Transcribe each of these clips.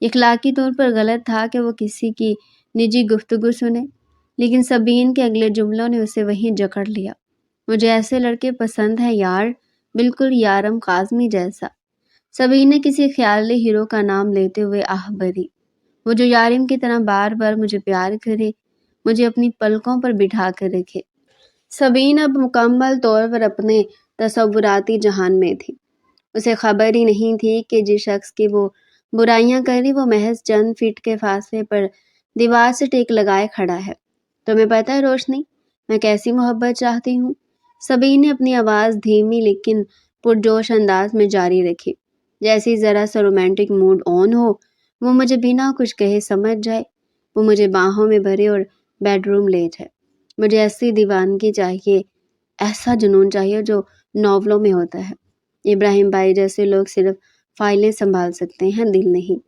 اخلاقی طور پر غلط تھا کہ وہ کسی کی نجی گفتگو سنے، لیکن سبین کے اگلے جملوں نے اسے وہیں جکڑ لیا۔ مجھے ایسے لڑکے پسند ہیں یار، بالکل یارم کاظمی جیسا۔ سبین نے کسی خیالی ہیرو کا نام لیتے ہوئے آہ بھری، وہ جو یارم کی طرح بار بار مجھے پیار کرے، مجھے اپنی پلکوں پر بٹھا کر رکھے۔ سبین اب مکمل طور پر اپنے تصوراتی جہان میں تھی۔ اسے خبر ہی نہیں تھی کہ جس شخص کی وہ برائیاں کر رہی وہ محض چند فٹ کے فاصلے پر دیوار سے ٹیک لگائے کھڑا ہے۔ تمہیں پتہ ہے روشنی، میں کیسی محبت چاہتی ہوں؟ سبین نے اپنی آواز دھیمی لیکن پرجوش انداز میں جاری رکھی، جیسی ذرا سا رومانٹک موڈ آن ہو، وہ مجھے بنا کچھ کہے سمجھ جائے، وہ مجھے باہوں میں بھرے اور بیڈ روم لے جائے۔ مجھے ایسی دیوانگی چاہیے، ایسا جنون چاہیے جو ناولوں میں ہوتا ہے۔ ابراہیم بھائی جیسے لوگ صرف فائلیں سنبھال سکتے ہیں، دل نہیں۔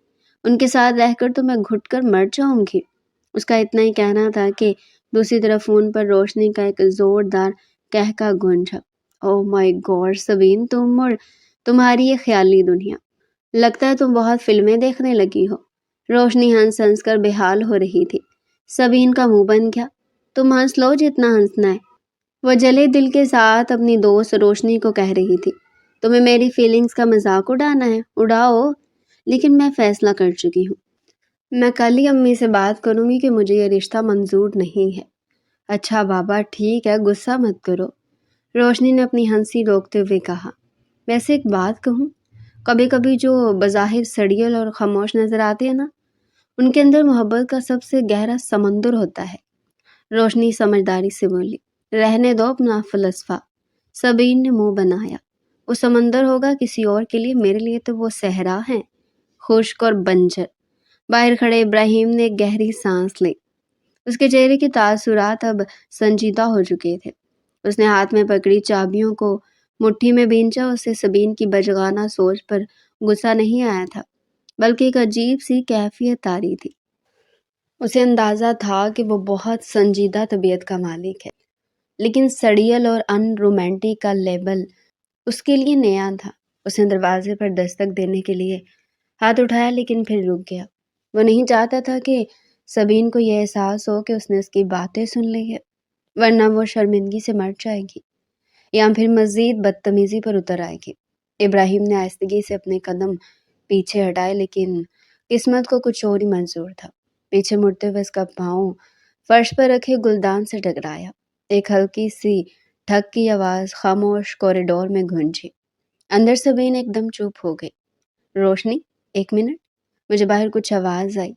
ان کے ساتھ رہ کر تو میں گھٹ کر مر جاؤں گی۔ اس کا اتنا ہی کہنا تھا کہ دوسری طرف فون پر روشنی کا ایک زوردار کہکا گونجا۔ اوہ مائی گاڈ سبین، تم اور تمہاری یہ خیالی دنیا، لگتا ہے تم بہت فلمیں دیکھنے لگی ہو۔ روشنی ہنس ہنس کر بے حال ہو رہی تھی۔ سبین کا منہ بن گیا۔ تم ہنس لو جتنا ہنسنا ہے، وہ جلے دل کے ساتھ اپنی دوست روشنی کو کہہ رہی تھی۔ تمہیں میری فیلنگز کا مذاق اڑانا ہے، اڑاؤ، لیکن میں فیصلہ کر چکی ہوں۔ میں کل ہی امی سے بات کروں گی کہ مجھے یہ رشتہ منظور نہیں ہے۔ اچھا بابا ٹھیک ہے، غصہ مت کرو، روشنی نے اپنی ہنسی روکتے ہوئے کہا۔ ویسے ایک بات کہوں، کبھی کبھی جو بظاہر سڑیل اور خاموش نظر آتے ہیں نا، ان کے اندر محبت کا سب سے گہرا سمندر ہوتا ہے۔ روشنی سمجھداری سے بولی، رہنے دو اپنا فلسفہ۔ سبین نے منہ بنایا، وہ سمندر ہوگا کسی اور کے لیے، میرے لیے تو وہ صحرا ہیں، خشک اور بنجر۔ باہر کھڑے ابراہیم نے ایک گہری سانس لی۔ اس کے چہرے کے تاثرات اب سنجیدہ ہو چکے تھے۔ اس نے ہاتھ میں پکڑی چابیوں کو مٹھی میں بھینچا۔ اسے سبین کی بچگانہ سوچ پر غصہ نہیں آیا تھا، بلکہ ایک عجیب سی کیفیت طاری تھی۔ اسے اندازہ تھا کہ وہ بہت سنجیدہ طبیعت کا مالک ہے، لیکن سڑیل اور ان رومانٹک کا لیبل اس کے لیے نیا تھا۔ اس نے دروازے پر دستک دینے کے لیے ہاتھ اٹھایا، لیکن پھر رک گیا۔ وہ نہیں چاہتا تھا کہ سبین کو یہ احساس ہو کہ اس نے اس کی باتیں سن لی ہے، ورنہ وہ شرمندگی سے مر جائے گی یا پھر مزید بدتمیزی پر اتر آئے گی۔ ابراہیم نے آہستگی سے اپنے قدم پیچھے ہٹائے، لیکن قسمت کو کچھ اور ہی منظور تھا۔ پیچھے مڑتے ہوئے اس کا پاؤں فرش پر رکھے گلدان سے ٹکرایا۔ ایک ہلکی سی ٹھک کی آواز خاموش کوریڈور میں گونجی۔ اندر سبین ایک دم چپ ہو گئی۔ روشنی، ایک منٹ، مجھے باہر کچھ آواز آئی۔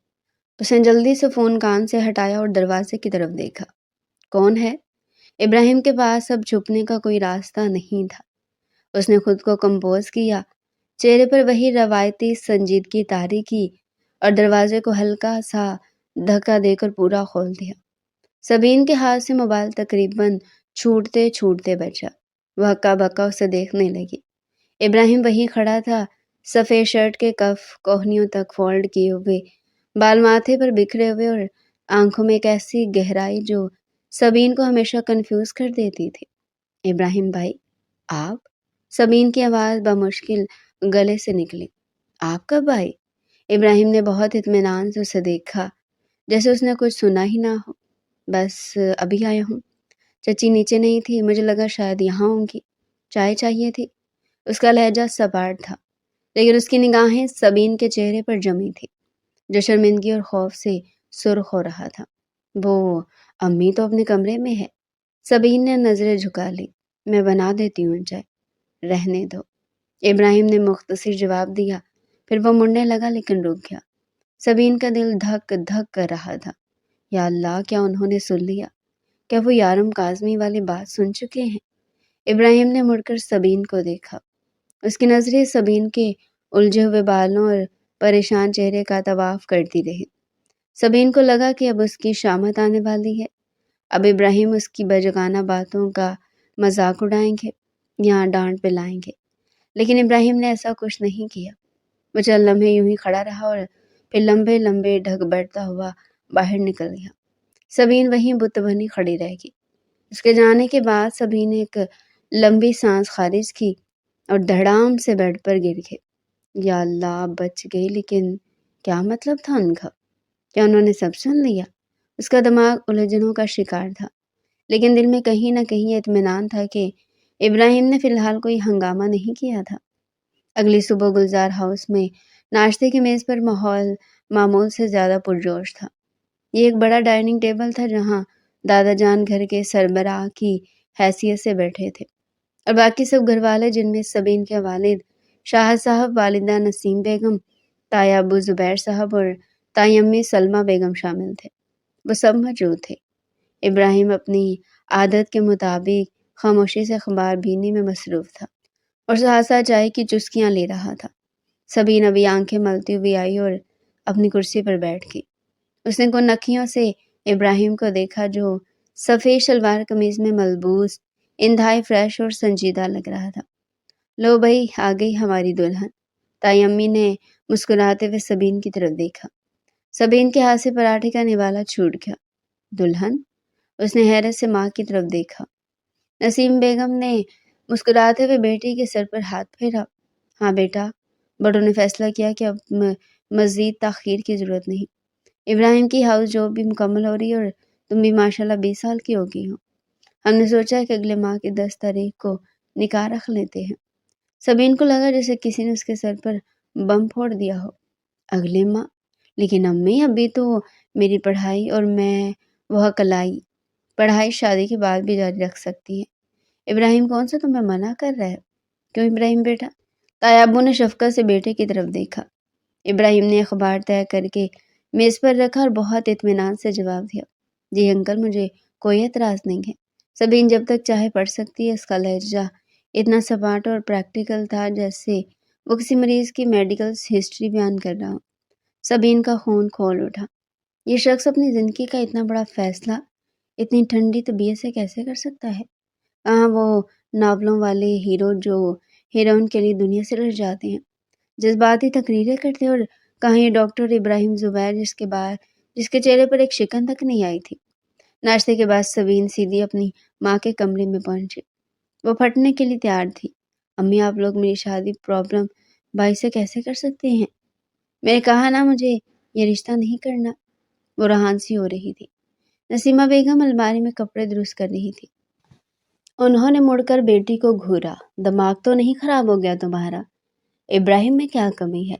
اس نے جلدی سے فون کان سے ہٹایا اور دروازے کی طرف دیکھا۔ کون ہے؟ ابراہیم کے پاس اب چھپنے کا کوئی راستہ نہیں تھا۔ اس نے خود کو کمپوز کیا، چہرے پر وہی روایتی سنجیدگی طاری کی اور دروازے کو ہلکا سا دھکا دے کر پورا کھول دیا۔ سبین کے ہاتھ سے موبائل تقریباً چھوٹتے چھوٹتے بچا۔ وہ ہکا بکا اسے دیکھنے لگی۔ ابراہیم وہیں کھڑا تھا، سفید شرٹ کے کف کوہنیوں تک فولڈ کیے ہوئے، بال ماتھے پر بکھرے ہوئے اور آنکھوں میں ایک ایسی گہرائی جو سبین کو ہمیشہ کنفیوز کر دیتی تھی۔ ابراہیم بھائی، آپ؟ سبین کی آواز بمشکل گلے سے نکلی۔ آپ کب آئے؟ ابراہیم نے بہت اطمینان سے اسے دیکھا، جیسے اس نے کچھ سنا ہی نہ ہو۔ بس ابھی آیا ہوں، چچی نیچے نہیں تھی، مجھے لگا شاید یہاں ہوں گی۔ چائے چاہیے تھی؟ اس کا لہجہ سپاٹ تھا، لیکن اس کی نگاہیں سبین کے چہرے پر جمی تھی، جو شرمندگی اور خوف سے سرخ ہو رہا تھا۔ وہ امی تو اپنے کمرے میں ہے۔ سبین نے نظریں جھکا لی۔ میں بنا دیتی ہوں چائے، رہنے دو، ابراہیم نے مختصر جواب دیا۔ پھر وہ مڑنے لگا لیکن رک گیا۔ سبین کا دل دھک دھک کر رہا تھا۔ یا اللہ، کیا انہوں نے سن لیا؟ کیا وہ یارم کاظمی والی بات سن چکے ہیں؟ ابراہیم نے مڑ کر سبین کو دیکھا۔ اس کی نظریں سبین کے الجھے ہوئے بالوں اور پریشان چہرے کا طواف کرتی رہی۔ سبین کو لگا کہ اب اس کی شامت آنے والی ہے۔ اب ابراہیم اس کی بچگانہ باتوں کا مذاق اڑائیں گے یا ڈانٹ پلائیں گے، لیکن ابراہیم نے ایسا کچھ نہیں کیا۔ وہ چند لمحے یوں ہی کھڑا رہا اور پھر لمبے لمبے ڈھک بڑھتا ہوا باہر نکل گیا۔ سبین وہیں بت بنی کھڑی رہ گئی۔ اس کے جانے کے بعد سبین نے ایک لمبی سانس خارج کی اور دھڑام سے بیڈ پر گر گئی۔ یا اللہ، بچ گئی، لیکن کیا مطلب تھا ان کا؟ کیا انہوں نے سب سن لیا؟ اس کا دماغ الجھنوں کا شکار تھا، لیکن دل میں کہیں نہ کہیں اطمینان تھا کہ ابراہیم نے فی الحال کوئی ہنگامہ نہیں کیا تھا۔ اگلی صبح گلزار ہاؤس میں ناشتے کی میز پر ماحول معمول سے زیادہ پرجوش تھا۔ یہ ایک بڑا ڈائننگ ٹیبل تھا جہاں دادا جان گھر کے سربراہ کی حیثیت سے بیٹھے تھے اور باقی سب گھر والے، جن میں سبین کے والد شاہد صاحب، والدہ نسیم بیگم، تایا ابو زبیر صاحب اور تائی امی سلمہ بیگم شامل تھے۔ وہ سب موجود تھے۔ ابراہیم اپنی عادت کے مطابق خاموشی سے اخبار بینی میں مصروف تھا اور سہسا چائے کی چسکیاں لے رہا تھا۔ سبین ابھی آنکھیں ملتی ہوئی آئی اور اپنی کرسی پر بیٹھ گئی۔ اس نے کنکھیوں سے ابراہیم کو دیکھا جو سفید شلوار قمیض میں ملبوس انتہائی فریش اور سنجیدہ لگ رہا تھا۔ لو بھائی، آ گئی ہماری دلہن۔ تائی امی نے مسکراتے ہوئے سبین کی طرف دیکھا۔ سبین کے ہاتھ سے پراٹھے کا نوالا چھوٹ گیا۔ دلہن؟ اس نے حیرت سے ماں کی طرف دیکھا۔ نسیم بیگم نے مسکراتے ہوئے بیٹی کے سر پر ہاتھ پھیرا۔ ہاں بیٹا، بڑوں نے فیصلہ کیا کہ اب مزید تاخیر کی ضرورت نہیں۔ ابراہیم کی ہاؤس جاب بھی مکمل ہو رہی ہے اور تم بھی ماشاءاللہ 20 سال کی ہو گئی ہو۔ ہم نے سوچا کہ اگلے ماہ کی 10 تاریخ کو نکاح رکھ لیتے ہیں۔ سبین کو لگا جیسے کسی نے اس کے سر پر بم پھوڑ دیا ہو۔ اگلے ماہ؟ لیکن امی، ابھی تو میری پڑھائی اور میں وہ کلائی۔ پڑھائی شادی کے بعد بھی جاری رکھ سکتی ہے۔ ابراہیم، کون سا تمہیں منع کر رہا ہے؟ کیوں ابراہیم بیٹا؟ تایا ابو نے شفقت سے بیٹے کی طرف دیکھا۔ ابراہیم نے اخبار طے کر کے میز پر رکھا اور بہت اطمینان سے جواب دیا، جی انکل، مجھے کوئی اعتراض نہیں ہے۔ سبین جب تک چاہے پڑھ سکتی ہے۔ اس کا لہجہ اتنا سپاٹ اور پریکٹیکل تھا جیسے وہ کسی مریض کی میڈیکل ہسٹری بیان کر رہا ہو۔ سبین کا خون کھول اٹھا۔ یہ شخص اپنی زندگی کا اتنا بڑا فیصلہ اتنی ٹھنڈی طبیعت سے کیسے کر سکتا ہے؟ کہاں وہ ناولوں والے ہیرو جو ہیروئن کے لیے دنیا سے رہ جاتے ہیں، جذباتی تقریریں کرتے ہیں، اور کہاں یہ ڈاکٹر ابراہیم زبیر جس کے چہرے پر ایک شکن تک نہیں آئی تھی۔ ناشتے کے بعد سبین سیدھی اپنی ماں کے کمرے میں پہنچی۔ وہ پھٹنے کے لیے تیار تھی۔ امی، آپ لوگ میری شادی پرابلم بھائی سے کیسے کر سکتے ہیں؟ میں نے کہا نا، مجھے یہ رشتہ نہیں کرنا۔ وہ رہان سی ہو رہی تھی۔ نسیمہ بیگم الماری میں کپڑے درست کر رہی تھی۔ انہوں نے مڑ کر بیٹی کو گھورا۔ دماغ تو نہیں خراب ہو گیا تمہارا؟ ابراہیم میں کیا کمی ہے؟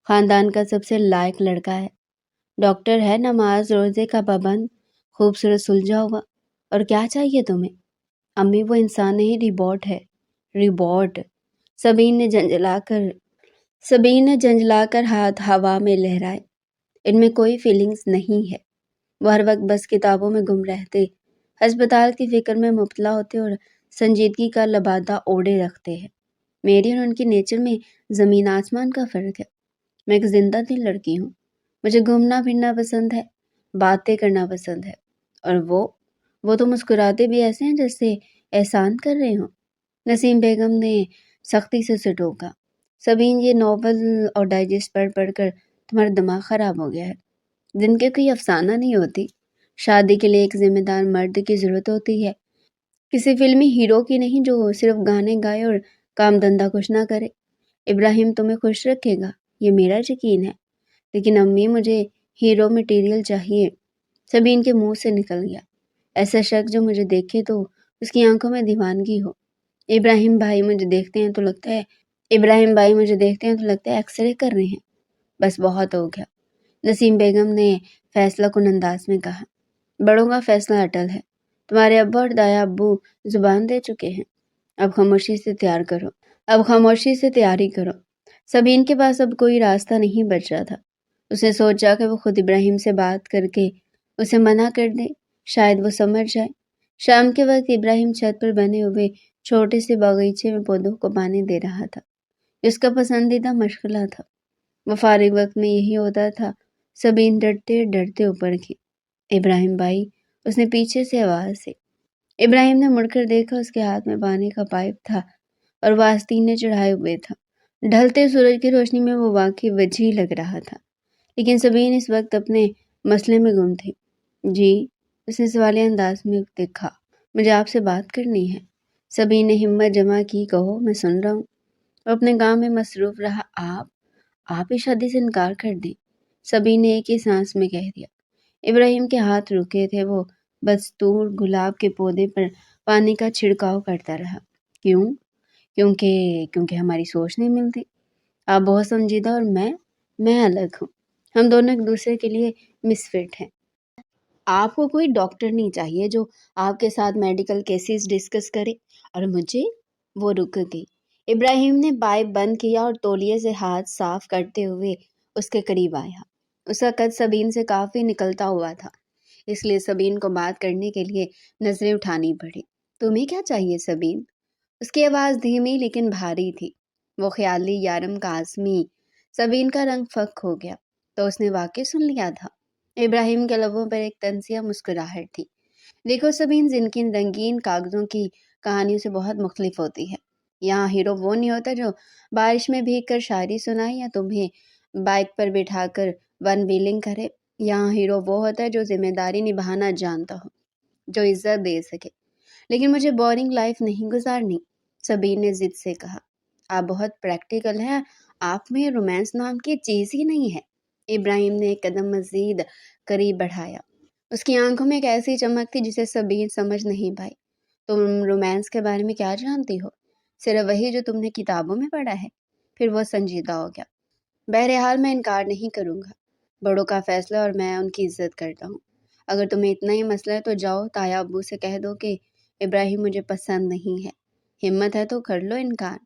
خاندان کا سب سے لائق لڑکا ہے، ڈاکٹر ہے، نماز روزے کا پابند، خوبصورت سلجھا ہوا، اور کیا چاہیے تمہیں؟ امی، وہ انسان نہیں، ریبوٹ ہے۔ ریبوٹ؟ سبین نے جھنجھلا کر ہاتھ ہوا میں لہرائے۔ ان میں کوئی فیلنگز نہیں ہے۔ وہ ہر وقت بس کتابوں میں گم رہتے، ہسپتال کی فکر میں مبتلا ہوتے اور سنجیدگی کا لبادہ اوڑے رکھتے ہیں۔ میری اور ان کی نیچر میں زمین آسمان کا فرق ہے۔ میں ایک زندہ دل لڑکی ہوں۔ مجھے گھومنا پھرنا پسند ہے، باتیں کرنا پسند ہے، اور وہ تو مسکراتے بھی ایسے ہیں جیسے احسان کر رہے ہوں۔ نسیم بیگم نے سختی سے اسے ٹوکا۔ سبین، یہ ناول اور ڈائجسٹ پڑھ پڑھ کر تمہارا دماغ خراب ہو گیا ہے۔ زندگی کوئی افسانہ نہیں ہوتی۔ شادی کے لیے ایک ذمہ دار مرد کی ضرورت ہوتی ہے، کسی فلمی ہیرو کی نہیں جو صرف گانے گائے اور کام دھندہ کچھ نہ کرے۔ ابراہیم تمہیں خوش رکھے گا، یہ میرا یقین ہے، لیکن امی، مجھے ہیرو مٹیریل چاہیے۔ سبین کے منہ سے نکل گیا، ایسا شخص جو مجھے دیکھے تو اس کی آنکھوں میں دیوانگی ہو۔ ابراہیم بھائی مجھے دیکھتے ہیں تو لگتا ہے ایکس رے کر رہے ہیں۔ بس بہت ہو گیا، نسیم بیگم نے فیصلہ کن انداز میں کہا۔ بڑوں کا فیصلہ اٹل ہے۔ تمہارے ابا اور دایا ابو زبان دے چکے ہیں۔ اب خاموشی سے تیاری کرو۔ سبین کے پاس اب کوئی راستہ نہیں بچ رہا تھا۔ اس نے سوچا کہ وہ خود ابراہیم سے بات کر کے اسے منع کر دے، شاید وہ سمجھ جائے۔ شام کے وقت ابراہیم چھت پر بنے ہوئے چھوٹے سے باغیچے میں پودوں کو پانی دے رہا تھا۔ اس کا پسندیدہ مشغلہ تھا۔ وہ فارغ وقت میں یہی ہوتا تھا۔ سبین ڈرتے ڈرتے اوپر کی۔ ابراہیم بھائی، اس نے پیچھے سے آواز دی۔ ابراہیم نے مڑ کر دیکھا، اس کے ہاتھ میں پانی کا پائپ تھا اور وہ آستینے چڑھائے ہوئے تھا۔ ڈھلتے سورج کی روشنی میں وہ واقعی وجیح لگ رہا تھا، لیکن سبین اس وقت اپنے مسئلے میں گم تھی۔ جی؟ اس نے سوالیہ انداز میں دیکھا۔ مجھے آپ سے بات کرنی ہے۔ سبین نے ہمت جمع کی۔ کہو، میں سن رہا ہوں۔ وہ اپنے کام میں مصروف رہا۔ آپ اس شادی سے انکار کر دیں۔ سبھی نے ایک ہی سانس میں کہہ دیا۔ ابراہیم کے ہاتھ رکے تھے، وہ بدستور گلاب کے پودے پر پانی کا چھڑکاؤ کرتا رہا۔ کیوں؟ کیونکہ ہماری سوچ نہیں ملتی۔ آپ بہت سنجیدہ اور میں الگ ہوں۔ ہم دونوں ایک دوسرے کے لیے مسفٹ ہیں۔ آپ کو کوئی ڈاکٹر نہیں چاہیے جو آپ کے ساتھ میڈیکل کیسز ڈسکس کرے، اور مجھے۔ وہ رک گئی۔ ابراہیم نے پائپ بند کیا اور تولیے سے ہاتھ صاف کرتے ہوئے اس کے قریب آیا۔ اس کا قد سبین سے کافی نکلتا ہوا تھا، اس لیے سبین کو بات کرنے کے لیے نظریں اٹھانی پڑی۔ تمہیں کیا چاہیے سبین؟ اس کی آواز دھیمی لیکن بھاری تھی۔ وہ خیالی یارم قاسمی۔ سبین کا رنگ فک ہو گیا۔ تو اس نے واقعی سن لیا تھا؟ ابراہیم کے لبوں پر ایک طنزیہ مسکراہٹ تھی۔ دیکھو سبین، زندگی رنگین کاغذوں کی کہانیوں سے بہت مختلف ہوتی ہے۔ یہاں ہیرو وہ نہیں ہوتا جو بارش میں بھیگ کر شاعری سنائے یا تمہیں بائک پر بٹھا کر ون ویلنگ کرے۔ یہاں ہیرو وہ ہوتا ہے جو ذمہ داری نبھانا جانتا ہو، جو عزت دے سکے۔ لیکن مجھے بورنگ لائف نہیں گزارنی، سبین نے ضد سے کہا۔ آپ بہت پریکٹیکل ہیں، آپ میں رومانس نام کی چیز ہی نہیں ہے۔ ابراہیم نے ایک قدم مزید قریب بڑھایا۔ اس کی آنکھوں میں ایک ایسی چمک تھی جسے سبین سمجھ نہیں پائی۔ تم رومانس کے بارے میں کیا جانتی ہو؟ صرف وہی جو تم نے کتابوں میں پڑھا ہے۔ پھر وہ سنجیدہ ہو گیا۔ بہرحال میں انکار نہیں کروں گا، بڑوں کا فیصلہ اور میں ان کی عزت کرتا ہوں۔ اگر تمہیں اتنا ہی مسئلہ ہے تو جاؤ تایا ابو سے کہہ دو کہ ابراہیم مجھے پسند نہیں ہے۔ ہمت ہے تو کر لو انکار۔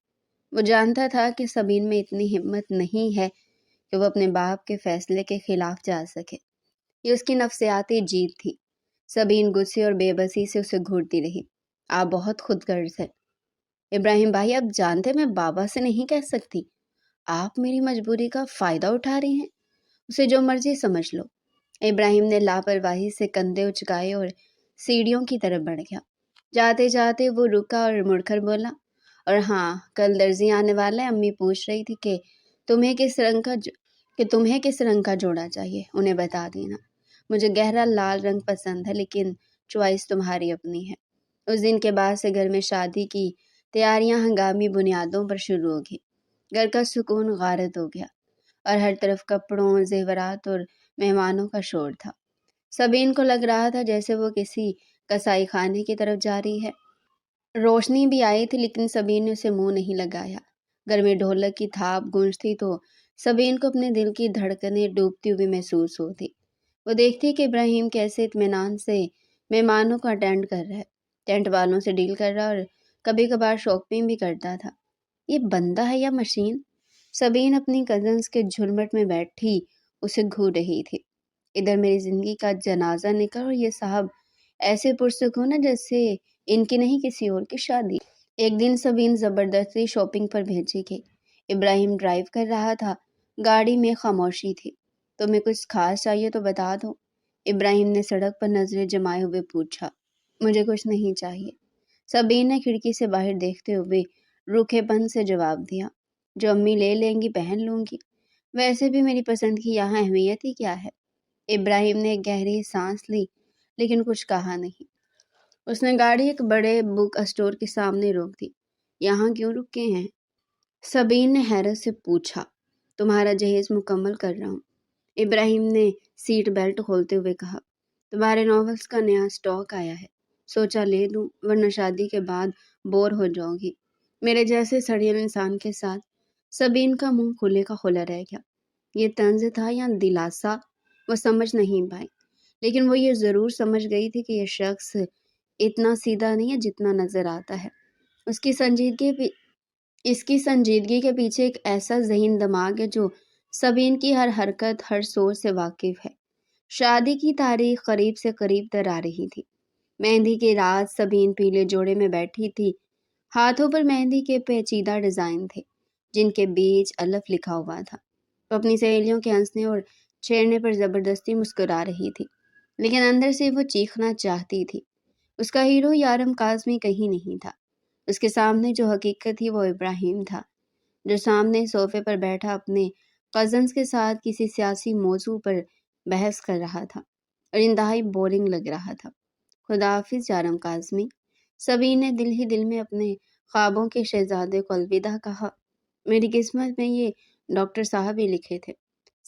وہ جانتا تھا کہ سبین میں اتنی ہمت نہیں ہے کہ وہ اپنے باپ کے فیصلے کے خلاف جا سکے۔ یہ اس کی نفسیاتی جیت تھی۔ سبین غصے اور بے بسی سے اسے گھورتی رہی۔ آپ بہت خود غرض ہے ابراہیم بھائی، آپ جانتے میں بابا سے نہیں کہہ سکتی۔ آپ میری مجبوری کا فائدہ اٹھا رہی ہیں، اسے جو مرضی سمجھ لو۔ ابراہیم نے لاپرواہی سے کندھے اچکائے اور سیڑھیوں کی طرف بڑھ گیا۔ جاتے جاتے وہ رکا اور مڑ کر بولا، اور ہاں، کل درزی آنے والا ہے، امی پوچھ رہی تھی کہ تمہیں کس رنگ کا جوڑا چاہیے، انہیں بتا دینا۔ مجھے گہرا لال رنگ پسند ہے، لیکن چوائس تمہاری اپنی ہے۔ اس دن کے بعد سے گھر میں شادی کی تیاریاں ہنگامی بنیادوں پر شروع ہو گئی۔ گھر کا سکون غارت ہو گیا اور ہر طرف کپڑوں، زیورات اور مہمانوں کا شور تھا۔ سبین کو لگ رہا تھا جیسے وہ کسی کسائی خانے کی طرف جا رہی ہے۔ روشنی بھی آئی تھی لیکن سبین نے اسے منہ نہیں لگایا۔ گھر میں ڈھولک کی تھاپ گونجتی تو سبین کو اپنے دل کی دھڑکنیں ڈوبتی ہوئی محسوس ہوتی۔ وہ دیکھتی کہ ابراہیم کیسے اطمینان سے مہمانوں کو اٹینڈ کر رہا ہے، ٹینٹ والوں سے ڈیل کر رہا اور کبھی کبھار شاپنگ بھی کرتا تھا۔ یہ بندہ ہے یا مشین؟ سبین اپنی کزنز کے جھرمٹ میں بیٹھی اسے گھور رہی تھی۔ ادھر میری زندگی کا جنازہ نکل اور یہ صاحب ایسے پرسکون ہے جیسے ان کی نہیں کسی اور کی شادی۔ ایک دن سبین زبردستی شاپنگ پر بھیجی گئی۔ ابراہیم ڈرائیو کر رہا تھا، گاڑی میں خاموشی تھی۔ تمہیں کچھ خاص چاہیے تو بتا دو، ابراہیم نے سڑک پر نظریں جمائے ہوئے پوچھا۔ مجھے کچھ نہیں چاہیے، سبین نے کھڑکی سے باہر دیکھتے ہوئے روکھے پن سے جواب دیا۔ جو امی لے لیں گی پہن لوں گی، ویسے بھی میری پسند کی یہاں اہمیت ہی کیا ہے۔ ابراہیم نے ایک گہری سانس لی لیکن کچھ کہا نہیں۔ اس نے گاڑی ایک بڑے بک اسٹور کے سامنے روک دی۔ یہاں کیوں رکے ہیں؟ سبین نے حیرت سے پوچھا۔ تمہارا جہیز مکمل کر رہا ہوں، ابراہیم نے سیٹ بیلٹ کھولتے ہوئے کہا۔ تمہارے ناولز کا نیا سٹاک آیا ہے، سوچا لے دوں، ورنہ شادی کے بعد بور ہو جاؤ گی میرے جیسے سڑیل انسان کے ساتھ۔ سبین کا منہ کھلے کا کھلا رہ گیا۔ یہ طنز تھا یا دلاسا، وہ سمجھ نہیں پائی، لیکن وہ یہ ضرور سمجھ گئی تھی کہ یہ شخص اتنا سیدھا نہیں ہے جتنا نظر آتا ہے۔ اس کی سنجیدگی کے پیچھے ایک ایسا ذہین دماغ ہے جو سبین کی ہر حرکت، ہر سوچ سے واقف ہے۔ شادی کی تاریخ قریب سے قریب تر آ رہی تھی۔ مہندی کی رات سبین پیلے جوڑے میں بیٹھی تھی۔ ہاتھوں پر مہندی کے پیچیدہ ڈیزائن تھے جن کے بیچ الف لکھا ہوا تھا۔ وہ اپنی سہیلیوں کے ہنسنے اور چھیڑنے پر زبردستی مسکرا رہی تھی، لیکن اندر سے وہ چیخنا چاہتی تھی۔ اس کا ہیرو یارم کاظمی کہیں نہیں تھا۔ اس کے سامنے جو حقیقت تھی وہ ابراہیم تھا، جو سامنے صوفے پر بیٹھا اپنے کزنز کے ساتھ کسی سیاسی موضوع پر بحث کر رہا تھا اور انتہائی بورنگ لگ رہا تھا۔ خدا حافظ یارم کاظمی، سبین نے دل ہی دل میں اپنے خوابوں کے شہزادے کو الوداع کہا۔ میری قسمت میں یہ ڈاکٹر صاحب ہی لکھے تھے۔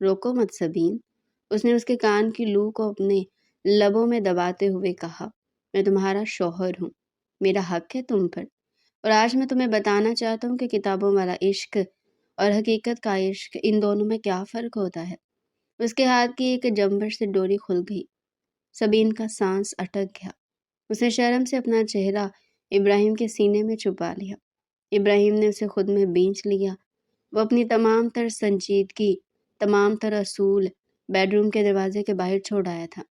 روکو مت سبین، اس نے اس کے کان کی لو کو اپنے لبوں میں دباتے ہوئے کہا۔ میں تمہارا شوہر ہوں، میرا حق ہے تم پر، اور آج میں تمہیں بتانا چاہتا ہوں کہ کتابوں والا عشق اور حقیقت کا عشق، ان دونوں میں کیا فرق ہوتا ہے۔ اس کے ہاتھ کی ایک جنبش سے ڈوری کھل گئی۔ سبین کا سانس اٹک گیا۔ اس نے شرم سے اپنا چہرہ ابراہیم کے سینے میں چھپا لیا۔ ابراہیم نے اسے خود میں بینچ لیا۔ وہ اپنی تمام تر سنجیدگی، تمام تر اصول بیڈ روم کے دروازے کے باہر چھوڑ آیا تھا۔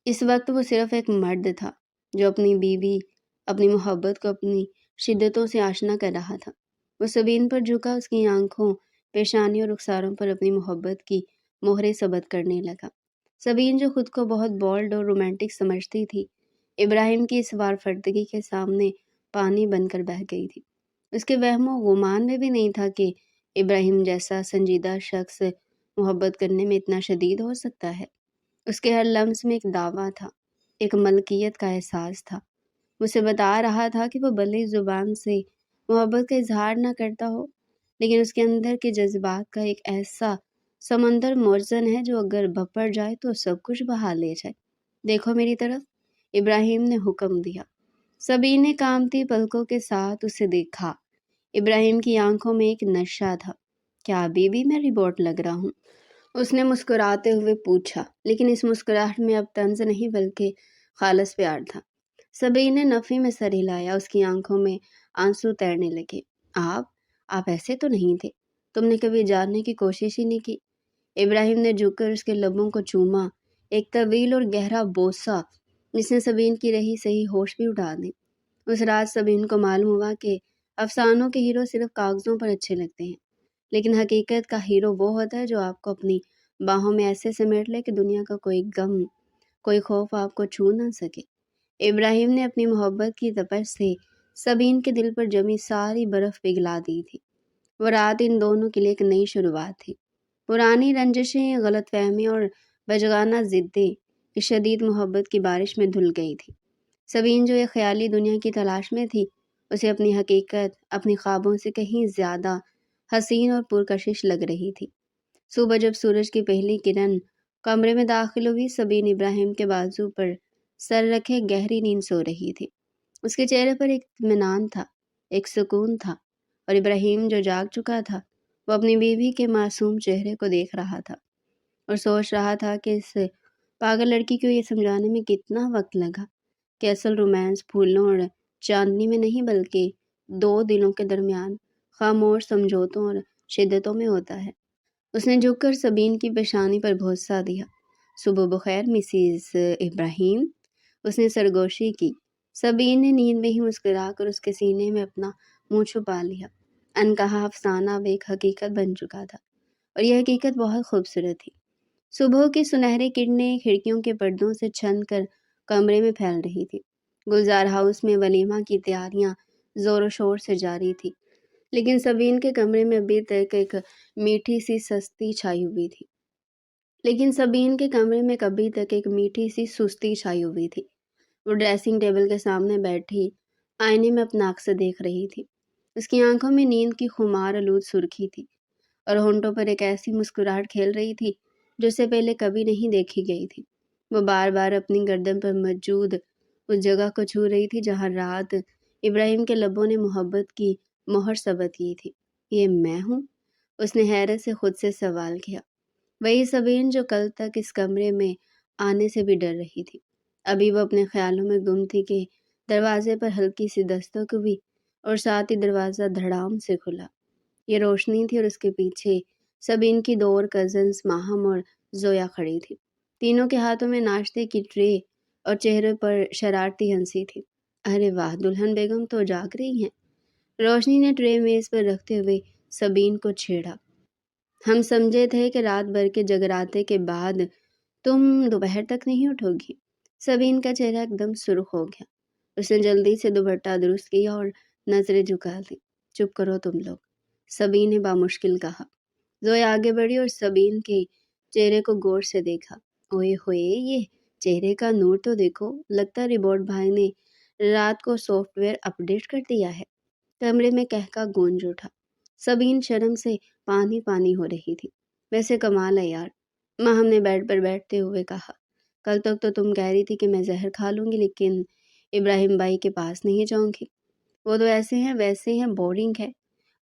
اس وقت وہ صرف ایک مرد تھا جو اپنی بیوی، اپنی محبت کو اپنی شدتوں سے آشنا کر رہا تھا۔ وہ سبین پر جھکا، اس کی آنکھوں، پیشانی اور رخساروں پر اپنی محبت کی مہریں ثبت کرنے لگا۔ سبین جو خود کو بہت بولڈ اور رومانٹک سمجھتی تھی، ابراہیم کی اس وار فردگی کے سامنے پانی بن کر بہہ گئی تھی۔ اس کے وہم و گمان میں بھی نہیں تھا کہ ابراہیم جیسا سنجیدہ شخص محبت کرنے میں اتنا شدید ہو سکتا ہے۔ اس کے ہر لمس میں ایک دعویٰ تھا، ایک ملکیت کا احساس تھا۔ اسے بتا رہا تھا کہ وہ بھلے زبان سے محبت کا اظہار نہ کرتا ہو، لیکن اس کے اندر کے جذبات کا ایک ایسا سمندر موزن ہے جو اگر بھپڑ جائے تو سب کچھ بہا لے جائے۔ دیکھو میری طرف، ابراہیم نے حکم دیا۔ سبین نے کانپتی پلکوں کے ساتھ اسے دیکھا۔ ابراہیم کی آنکھوں میں ایک نشہ تھا۔ کیا ابھی بھی میں ربوٹ لگ رہا ہوں؟ اس نے مسکراتے ہوئے پوچھا، لیکن اس مسکراہٹ میں اب طنز نہیں بلکہ خالص پیار تھا۔ سبین نے نفی میں سر ہلایا، اس کی آنکھوں میں آنسو تیرنے لگے۔ آپ ایسے تو نہیں تھے، تم نے کبھی جاننے کی کوشش ہی نہیں کی۔ ابراہیم نے جھک کر اس کے لبوں کو چوما، ایک طویل اور گہرا بوسہ جس نے سبین کی رہی صحیح ہوش بھی اٹھا دی۔ اس رات سبین کو معلوم ہوا کہ افسانوں کے ہیرو صرف کاغذوں پر اچھے لگتے ہیں، لیکن حقیقت کا ہیرو وہ ہوتا ہے جو آپ کو اپنی باہوں میں ایسے سمیٹ لے کہ دنیا کا کوئی غم، کوئی خوف آپ کو چھو نہ سکے۔ ابراہیم نے اپنی محبت کی تپش سے سبین کے دل پر جمی ساری برف پگھلا دی تھی۔ وہ رات ان دونوں کے لیے ایک نئی شروعات تھی۔ پرانی رنجشیں، غلط فہمی اور بچگانہ ضدیں اس شدید محبت کی بارش میں دھل گئی تھی۔ سبین جو ایک خیالی دنیا کی تلاش میں تھی، اسے اپنی حقیقت، اپنی خوابوں سے کہیں زیادہ حسین اور پرکشش لگ رہی تھی۔ صبح جب سورج کی پہلی کرن کمرے میں داخل ہوئی، سبین ابراہیم کے بازو پر سر رکھے گہری نیند سو رہی تھی۔ اس کے چہرے پر ایک اطمینان تھا، ایک سکون تھا، اور ابراہیم جو جاگ چکا تھا، وہ اپنی بیوی کے معصوم چہرے کو دیکھ رہا تھا اور سوچ رہا تھا کہ اس پاگل لڑکی کو یہ سمجھانے میں کتنا وقت لگا کہ اصل رومانس پھولوں اور چاندنی میں نہیں بلکہ دو دلوں کے درمیان خاموش سمجھوتوں اور شدتوں میں ہوتا ہے۔ اس نے جھک کر سبین کی پیشانی پر بوسہ دیا۔ صبح بخیر مسز ابراہیم، اس نے سرگوشی کی۔ سبین نے نیند میں ہی مسکرا کر اس کے سینے میں اپنا منہ چھپا لیا۔ انکہا افسانہ اب ایک حقیقت بن چکا تھا، اور یہ حقیقت بہت خوبصورت تھی۔ صبح کی سنہری کرنیں کھڑکیوں کے پردوں سے چھن کر کمرے میں پھیل رہی تھی۔ گلزار ہاؤس میں ولیمہ کی تیاریاں زور و شور سے جاری تھی، لیکن سبین کے کمرے میں ابھی تک ایک میٹھی سی سستی چھائی ہوئی تھی۔ وہ ڈریسنگ ٹیبل کے سامنے بیٹھی آئینے میں اپنا عکس دیکھ رہی تھی۔ اس کی آنکھوں میں نیند کی خمار آلود سرخی تھی، اور ہونٹوں پر ایک ایسی مسکراہٹ کھیل رہی تھی جو اسے پہلے کبھی نہیں دیکھی گئی تھی۔ وہ بار بار اپنی گردن پر موجود اس جگہ کو چھو رہی تھی جہاں رات ابراہیم کے لبوں نے محبت کی مہر ثبت کی تھی۔ یہ میں ہوں؟ اس نے حیرت سے خود سے سوال کیا۔ وہی سبین جو کل تک اس کمرے میں آنے سے بھی ڈر رہی تھی، ابھی وہ اپنے خیالوں میں گم تھی کہ دروازے پر ہلکی سی دستک ہوئی اور ساتھ ہی دروازہ دھڑام سے کھلا۔ یہ روشنی تھی اور اس کے پیچھے سبین کی دو اور کزنز ماہم اور زویا کھڑی تھی۔ تینوں کے ہاتھوں میں ناشتے کی ٹرے اور چہرے پر شرارتی ہنسی تھی۔ ارے واہ، دلہن بیگم تو جاگ رہی ہیں۔ روشنی نے ٹرے میز پر رکھتے ہوئے سبین کو چھیڑا۔ ہم سمجھے تھے کہ رات بھر کے جگراتے کے بعد تم دوپہر تک نہیں اٹھو گی۔ سبین کا چہرہ ایک دم سرخ ہو گیا۔ اس نے جلدی سے دوپٹہ درست کیا اور نظریں جھکا دی۔ چپ کرو تم لوگ، سبین نے بامشکل کہا۔ زویا آگے بڑھی اور سبین کے چہرے کو غور سے دیکھا۔ اوئے ہوئے، یہ چہرے کا نور تو دیکھو، لگتا ہے ربوٹ بھائی نے رات کو سافٹ ویئر اپ ڈیٹ کر دیا ہے۔ کمرے میں کہکا گونج اٹھا۔ سبین شرم سے پانی پانی ہو رہی تھی۔ ویسے کمال ہے یار، ماں ہم نے بیڈ پر بیٹھتے ہوئے کہا۔ کل تک تو تم کہہ رہی تھی کہ میں زہر کھا لوں گی، لیکن ابراہیم بھائی کے پاس نہیں جاؤں گی، وہ تو ایسے ہیں ویسے ہیں، بورنگ ہے۔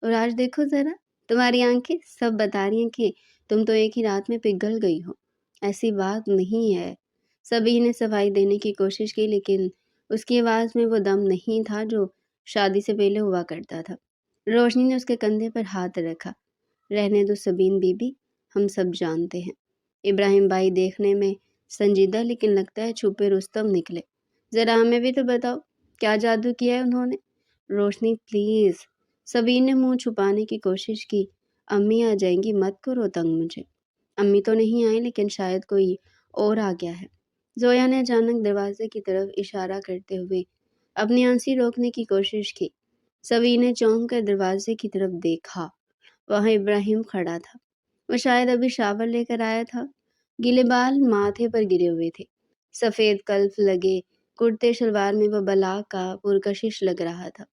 اور آج دیکھو ذرا، تمہاری آنکھیں سب بتا رہی ہیں کہ تم تو ایک ہی رات میں پگھل گئی ہو۔ ایسی بات نہیں ہے۔ سبھی نے صفائی دینے کی کوشش کی، لیکن اس کی آواز میں وہ دم نہیں تھا جو شادی سے پہلے ہوا کرتا تھا۔ روشنی نے اس کے کندھے پر ہاتھ رکھا۔ رہنے دو سبین بی بی، ہم سب جانتے ہیں۔ ابراہیم بھائی دیکھنے میں سنجیدہ لیکن لگتا ہے چھپے رستم نکلے۔ ذرا ہمیں بھی تو بتاؤ، کیا جادو کیا ہے انہوں نے؟ روشنی پلیز۔ سبین نے منہ چھپانے کی کوشش کی۔ امی آ جائیں گی، مت کرو تنگ مجھے۔ امی تو نہیں آئی، لیکن شاید کوئی اور آ گیا ہے۔ زویا نے اچانک دروازے کی طرف اشارہ کرتے ہوئے اپنی ہنسی روکنے کی کوشش کی۔ سبین نے چونک کر دروازے کی طرف دیکھا۔ وہاں ابراہیم کھڑا تھا۔ وہ شاید ابھی شاور لے کر آیا تھا۔ گیلے بال ماتھے پر گرے ہوئے تھے۔ سفید کلف لگے کرتے شلوار میں وہ بلا کا پرکشش لگ رہا تھا۔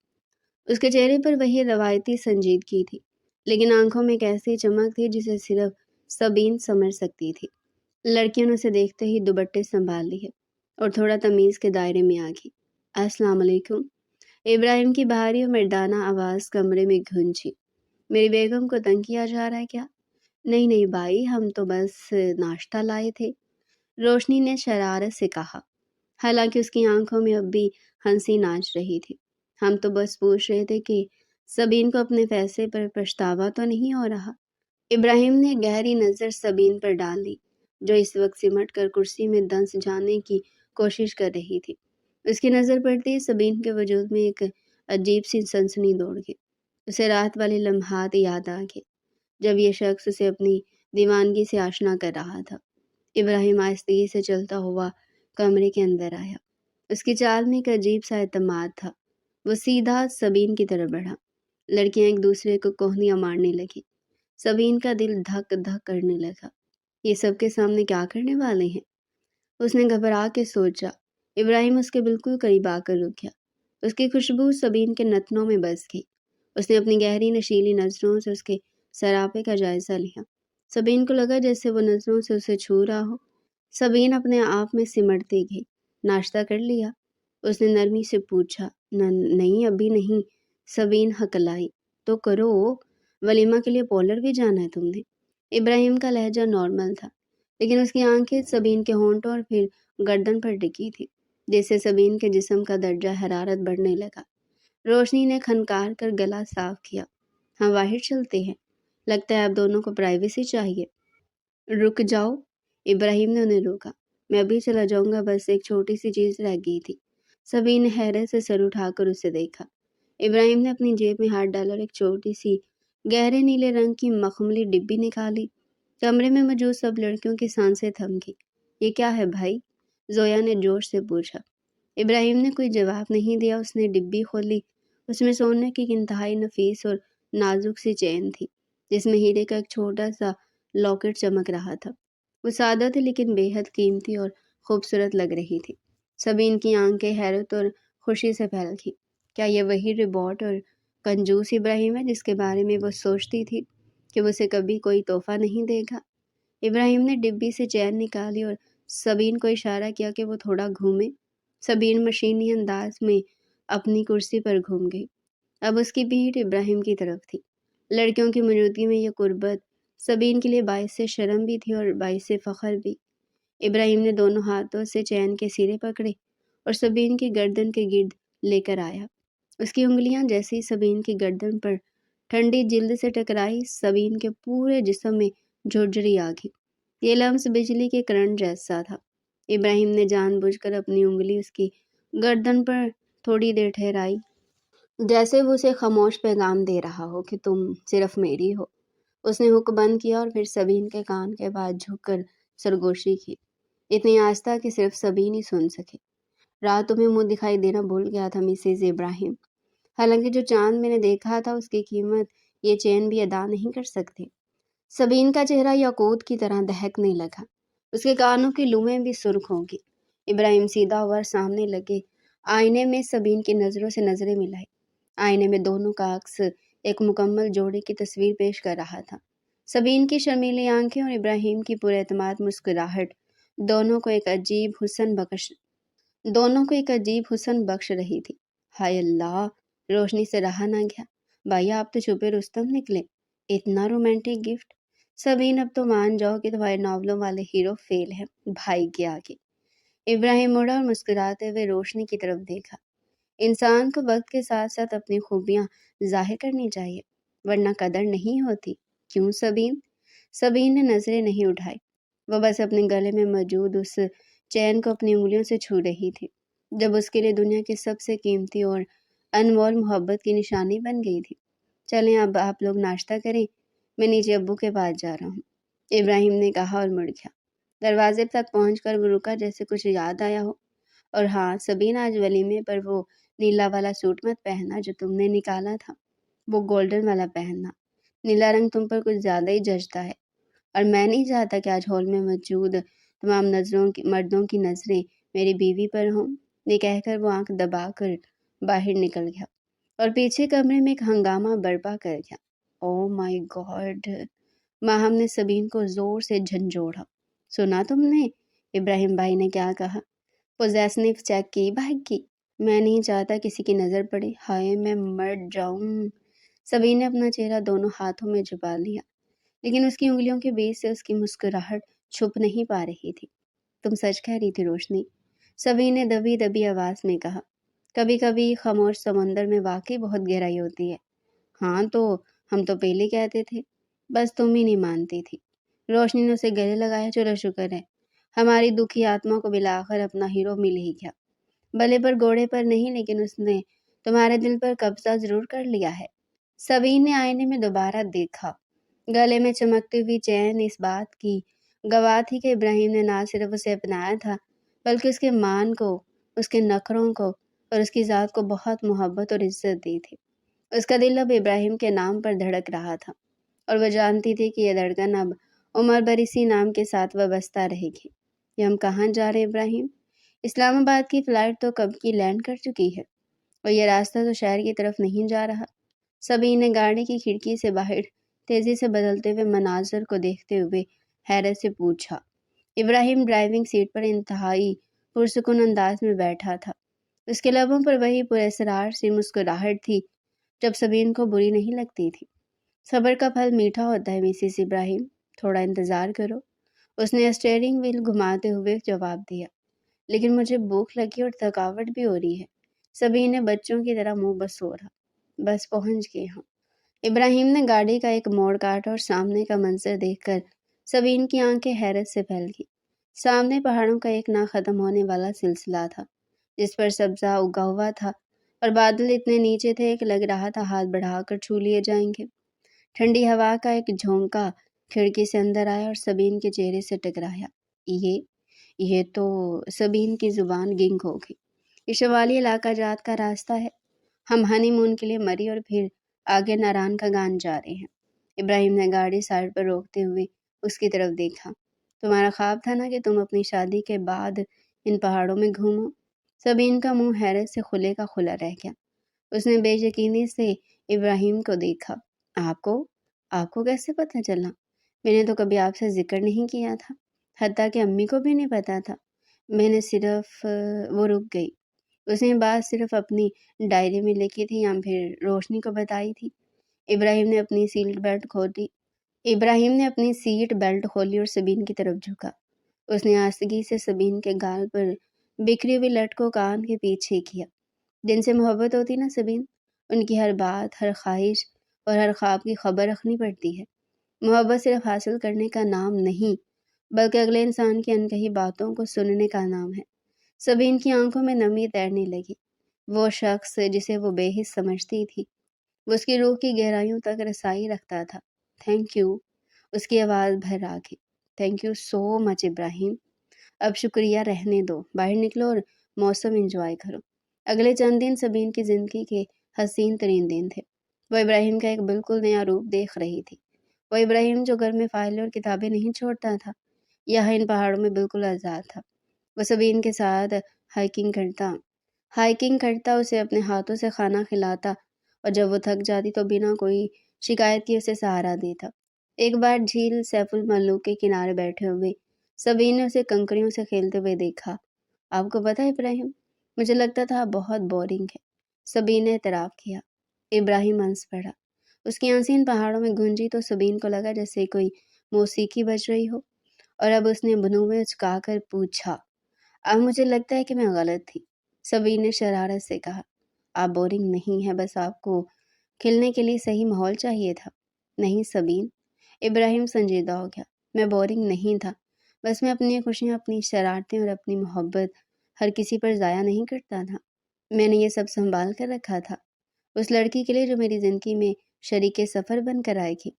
اس کے چہرے پر وہی روایتی سنجیدگی تھی، لیکن آنکھوں میں ایک ایسی چمک تھی جسے صرف سبین سمجھ سکتی تھی۔ لڑکیوں نے اسے دیکھتے ہی دوپٹے سنبھال لیے اور تھوڑا تمیز کے دائرے میں آ گئی۔ السلام علیکم۔ ابراہیم کی بھاری اور مردانہ آواز کمرے میں گونجی۔ میری بیگم کو تنگ کیا جا رہا ہے کیا؟ نہیں نہیں بھائی، ہم تو بس ناشتہ لائے تھے، روشنی نے شرارت سے کہا، حالانکہ اس کی آنکھوں میں اب بھی ہنسی ناچ رہی تھی۔ ہم تو بس پوچھ رہے تھے کہ سبین کو اپنے فیصلے پر پچھتاوا تو نہیں ہو رہا۔ ابراہیم نے گہری نظر سبین پر ڈال دی، جو اس وقت سمٹ کر کرسی میں دنس جانے کی کوشش کر رہی تھی۔ اس کی نظر پڑتے ہی سبین کے وجود میں ایک عجیب سی سنسنی دوڑ گئی۔ اسے رات والے لمحات یاد آ گئے جب یہ شخص اسے اپنی دیوانگی سے آشنا کر رہا تھا۔ ابراہیم آہستگی سے چلتا ہوا کمرے کے اندر آیا۔ اس کی چال میں ایک عجیب سا اعتماد تھا۔ وہ سیدھا سبین کی طرف بڑھا۔ لڑکیاں ایک دوسرے کو کوہنیاں مارنے لگی۔ سبین کا دل دھک دھک کرنے لگا۔ یہ سب کے سامنے کیا کرنے والے ہیں؟ اس نے گھبرا کے سوچا۔ ابراہیم اس کے بالکل قریب آ کر رک گیا۔ اس کی خوشبو سبین کے نتنوں میں بس گئی۔ اس نے اپنی گہری نشیلی نظروں سے اس کے سراپے کا جائزہ لیا۔ سبین کو لگا جیسے وہ نظروں سے اسے چھو رہا ہو۔ سبین اپنے آپ میں سمٹتی گئی۔ ناشتہ کر لیا؟ اس نے نرمی سے پوچھا۔ نہیں ابھی نہیں، سبین ہکلائی۔ تو کرو، ولیمہ کے لیے پارلر بھی جانا ہے تم نے۔ ابراہیم کا لہجہ نارمل تھا، لیکن اس کی آنکھیں سبین کے ہونٹوں اور پھر گردن پر ٹکی تھی، جس سے سبین کے جسم کا درجہ حرارت بڑھنے لگا۔ روشنی نے کھنکار کر گلا صاف کیا۔ ہم باہر چلتے ہیں، لگتا ہے آپ دونوں کو پرائیویسی چاہیے۔ رک جاؤ، ابراہیم نے انہیں روکا۔ میں ابھی چلا جاؤں گا، بس ایک چھوٹی سی چیز رہ گئی تھی۔ سبین نے حیرت سے سر اٹھا کر اسے دیکھا۔ ابراہیم نے اپنی جیب میں ہاتھ ڈالا اور ایک چھوٹی سی گہرے نیلے رنگ کی مخملی ڈبی نکالی۔ کمرے میں موجود سب لڑکیوں کی سانسیں تھم گئی۔ یہ کیا ہے بھائی؟ زویا نے جوش سے پوچھا۔ ابراہیم نے کوئی جواب نہیں دیا۔ اس نے ڈبی کھولی۔ اس میں سونے کی ایک انتہائی نفیس اور نازک سی چین تھی، جس میں ہیرے کا ایک چھوٹا سا لاکٹ چمک رہا تھا۔ وہ سادہ تھی لیکن بے حد قیمتی اور خوبصورت لگ رہی تھی۔ سبین کی آنکھیں حیرت اور خوشی سے پھیل گئی۔ کیا یہ وہی رباٹ اور کنجوس ابراہیم ہے جس کے بارے میں وہ سوچتی تھی کہ وہ اسے کبھی کوئی تحفہ نہیں دے گا؟ ابراہیم نے ڈبی سے چین نکالی اور سبین کو اشارہ کیا کہ وہ تھوڑا گھومے۔ سبین مشینی انداز میں اپنی کرسی پر گھوم گئی۔ اب اس کی پیٹھ ابراہیم کی طرف تھی۔ لڑکیوں کی موجودگی میں یہ قربت سبین کے لیے باعث شرم بھی تھی اور باعث فخر بھی۔ ابراہیم نے دونوں ہاتھوں سے چین کے سرے پکڑے اور سبین کی گردن کے گرد لے کر آیا۔ اس کی انگلیاں جیسی سبین کی گردن پر ٹھنڈی جلد سے ٹکرائی، سبین کے پورے جسم میں جھرجھری آ گئی۔ یہ لمس بجلی کے کرنٹ جیسا تھا۔ ابراہیم نے جان بوجھ کر اپنی انگلی اس کی گردن پر تھوڑی دیر ٹھہرائی، جیسے وہ اسے خاموش پیغام دے رہا ہو کہ تم صرف میری ہو۔ اس نے ہک بند کیا اور پھر سبین کے کان کے پاس جھک کر سرگوشی کی، اتنی آہستہ کہ صرف سبین ہی سن سکے۔ رات تمہیں منہ دکھائی دینا بھول گیا تھا مسز ابراہیم، حالانکہ جو چاند میں نے دیکھا تھا اس کی قیمت یہ چین بھی ادا نہیں کر سکتے۔ سبین کا چہرہ یاقوت کی طرح دہکنے لگا۔ اس کے کانوں کی لویں بھی سرخ ہو گئی۔ ابراہیم سیدھا ہوا اور سامنے لگے آئینے میں سبین کی نظروں سے نظریں ملائی۔ آئینے میں دونوں کا عکس ایک مکمل جوڑے کی تصویر پیش کر رہا تھا۔ سبین کی شرمیلی آنکھیں اور ابراہیم کی پورے اعتماد مسکراہٹ دونوں کو ایک عجیب حسن بخش رہی تھی۔ ہائے اللہ! روشنی سے رہا نہ گیا۔ بھائی آپ تو چھپے رستم نکلے، اتنا رومانٹک گفٹ۔ سبین اب تو مان جاؤ کہ تمہارے ناولوں والے ہیرو فیل ہیں بھائی کے آگے۔ ابراہیم مڑا اور مسکراتے ہوئے روشنی کی طرف دیکھا۔ انسان کو وقت کے ساتھ ساتھ اپنی خوبیاں ظاہر کرنی چاہیے ورنہ قدر نہیں ہوتی، کیوں سبین؟ سبین نے نظریں نہیں اٹھائی، وہ بس اپنے گلے میں موجود اس چین کو اپنی انگلیوں سے چھو رہی تھی جب اس کے لیے دنیا کی سب سے قیمتی اور انمول محبت کی نشانی بن گئی تھی۔ چلیں اب آپ لوگ ناشتہ کریں، میں نیچے ابو کے پاس جا رہا ہوں، ابراہیم نے کہا اور مڑ گیا۔ دروازے تک پہنچ کر وہ رکا جیسے کچھ یاد آیا ہو۔ اور ہاں سبین، آج ولیمے پر وہ نیلا والا سوٹ مت پہننا جو تم نے نکالا تھا، وہ گولڈن والا پہننا، نیلا رنگ تم پر کچھ زیادہ ہی جچتا ہے، اور میں نہیں چاہتا کہ آج ہال میں موجود تمام مردوں کی نظریں میری بیوی پر ہوں۔ یہ کہہ کر وہ آنکھ دبا کر باہر نکل گیا اور پیچھے کمرے میں ایک ہنگامہ برپا کر گیا۔ او مائی گاڈ! ماہم نے سبین کو زور سے جھنجھوڑا۔ سنا تم نے ابراہیم بھائی نے کیا کہا؟ پوزیسنیو چیک کی بھائی کی؟ میں نہیں چاہتا کسی کی نظر پڑے، ہائے میں مر جاؤں۔ سبین نے اپنا چہرہ دونوں ہاتھوں میں چھپا لیا، لیکن اس کی انگلیوں کے بیچ سے اس کی مسکراہٹ چھپ نہیں پا رہی تھی۔ تم سچ کہہ رہی تھی روشنی، سبین نے دبی دبی آواز میں کہا۔ کبھی کبھی خاموش سمندر میں واقعی بہت گہرائی ہوتی ہے۔ ہاں تو ہم تو پہلے کہتے تھے، بس تم ہی نہیں مانتی تھی۔ روشنی نے اسے گلے لگایا۔ چلو شکر ہے ہماری دکھی آتما کو بالآخر اپنا ہیرو مل ہی گیا، بلے پر گھوڑے پر نہیں، لیکن اس نے تمہارے دل پر قبضہ ضرور کر لیا ہے۔ سبین نے آئینے میں دوبارہ دیکھا۔ گلے میں چمکتی ہوئی چین اس بات کی گواہ تھی کہ ابراہیم نے نہ صرف اسے اپنایا تھا بلکہ اس کے مان کو، اس کے نخروں کو اور اس کی ذات کو بہت محبت اور عزت دی تھی۔ اس کا دل اب ابراہیم کے نام پر دھڑک رہا تھا اور وہ جانتی تھی کہ یہ دھڑکن اب عمر بھر اسی نام کے ساتھ وابستہ رہے گی۔ یہ ہم کہاں جا رہے ابراہیم؟ اسلام آباد کی فلائٹ تو کب کی لینڈ کر چکی ہے اور یہ راستہ تو شہر کی طرف نہیں جا رہا۔ سبین نے گاڑی کی کھڑکی سے باہر تیزی سے بدلتے ہوئے مناظر کو دیکھتے ہوئے حیرت سے پوچھا۔ ابراہیم ڈرائیونگ سیٹ پر انتہائی پرسکون انداز میں بیٹھا تھا۔ اس کے لبوں پر وہی پراسرار سی مسکراہٹ تھی جب سبین کو بری نہیں لگتی تھی۔ صبر کا پھل میٹھا ہوتا ہے مسز ابراہیم، تھوڑا انتظار کرو، اس نے اسٹیئرنگ وہیل گھماتے ہوئے جواب دیا۔ لیکن مجھے بھوک لگی اور تھکاوٹ بھی ہو رہی ہے، سبین نے بچوں کی طرح منہ بسورا۔ بس پہنچ گئے ہوں۔ ابراہیم نے گاڑی کا ایک موڑ کاٹا اور سامنے کا منظر دیکھ کر سبین کی آنکھیں حیرت سے پھیل گئی۔ سامنے پہاڑوں کا ایک نہ ختم ہونے والا سلسلہ تھا جس پر سبزہ اگا ہوا تھا اور بادل اتنے نیچے تھے کہ لگ رہا تھا ہاتھ بڑھا کر چھو لیے جائیں گے۔ ٹھنڈی ہوا کا ایک جھونکا کھڑکی سے اندر آیا اور سبین کے چہرے سے ٹکرایا۔ یہ تو سبین کی زبان گنگ ہو گئی۔ یہ شمالی علاقہ جات کا راستہ ہے، ہم ہنی مون کے لیے مری اور پھر آگے ناران کا گان جا رہے ہیں۔ ابراہیم نے گاڑی سائڈ پر روکتے ہوئے اس کی طرف دیکھا۔ تمہارا خواب تھا نا کہ تم اپنی شادی کے بعد ان پہاڑوں میں گھومو؟ سبین کا منہ حیرت سے کھلے کا کھلا رہ گیا۔ اس نے بے یقینی سے ابراہیم کو دیکھا۔ آپ کو کیسے پتہ چلا؟ میں نے تو کبھی آپ سے ذکر نہیں کیا تھا، حتیٰ کہ امی کو بھی نہیں پتا تھا۔ میں نے صرف وہ رک گئی۔ اس نے بات صرف اپنی ڈائری میں لکھی تھی یا پھر روشنی کو بتائی تھی؟ ابراہیم نے اپنی سیٹ بیلٹ کھولی اور سبین کی طرف جھکا۔ اس نے آستگی سے سبین کے گال پر بکھری ہوئی لٹ کو کان کے پیچھے کیا۔ جن سے محبت ہوتی نا سبین، ان کی ہر بات، ہر خواہش اور ہر خواب کی خبر رکھنی پڑتی ہے۔ محبت صرف حاصل کرنے کا نام نہیں بلکہ اگلے انسان کی انکہی باتوں کو سننے کا نام ہے۔ سبین کی آنکھوں میں نمی تیرنے لگی۔ وہ شخص جسے وہ بے حس سمجھتی تھی، وہ اس کی روح کی گہرائیوں تک رسائی رکھتا تھا۔ تھینک یو، اس کی آواز بھر آ گئی۔ تھینک یو سو مچ ابراہیم۔ اب شکریہ رہنے دو، باہر نکلو اور موسم انجوائے کرو۔ اگلے چند دن سبین کی زندگی کے حسین ترین دن تھے۔ وہ ابراہیم کا ایک بالکل نیا روپ دیکھ رہی تھی۔ وہ ابراہیم جو گھر میں فائلیں اور کتابیں نہیں چھوڑتا تھا، یہاں ان پہاڑوں میں بالکل آزاد تھا۔ وہ سبین کے ساتھ ہائیکنگ کرتا، اسے اپنے ہاتھوں سے کھانا کھلاتا اور جب وہ تھک جاتی تو بنا کوئی شکایت کیے اسے سہارا دیتا۔ ایک بار جھیل سیف الملوک کے کنارے بیٹھے ہوئے سبین نے اسے کنکریوں سے کھیلتے ہوئے دیکھا۔ آپ کو پتہ ہے ابراہیم، مجھے لگتا تھا آپ بہت بورنگ ہے، سبین نے اعتراف کیا۔ ابراہیم ہنس پڑا۔ اس کی آنکھیں ان پہاڑوں میں گونجی تو سبین کو لگا جیسے کوئی موسیقی بج رہی ہو، اور اب اس نے بنوے اچکا کر پوچھا، اب مجھے لگتا ہے کہ میں غلط تھی۔ سبین نے شرارت سے کہا، آپ بورنگ نہیں ہیں، بس آپ کو کھلنے کے لیے صحیح ماحول چاہیے تھا۔ نہیں سبین، ابراہیم سنجیدہ ہو گیا، میں بورنگ نہیں تھا، بس میں اپنی خوشیاں، اپنی شرارتیں اور اپنی محبت ہر کسی پر ضائع نہیں کرتا تھا۔ میں نے یہ سب سنبھال کر رکھا تھا اس لڑکی کے لیے جو میری زندگی میں شریک سفر بن کر آئے گی۔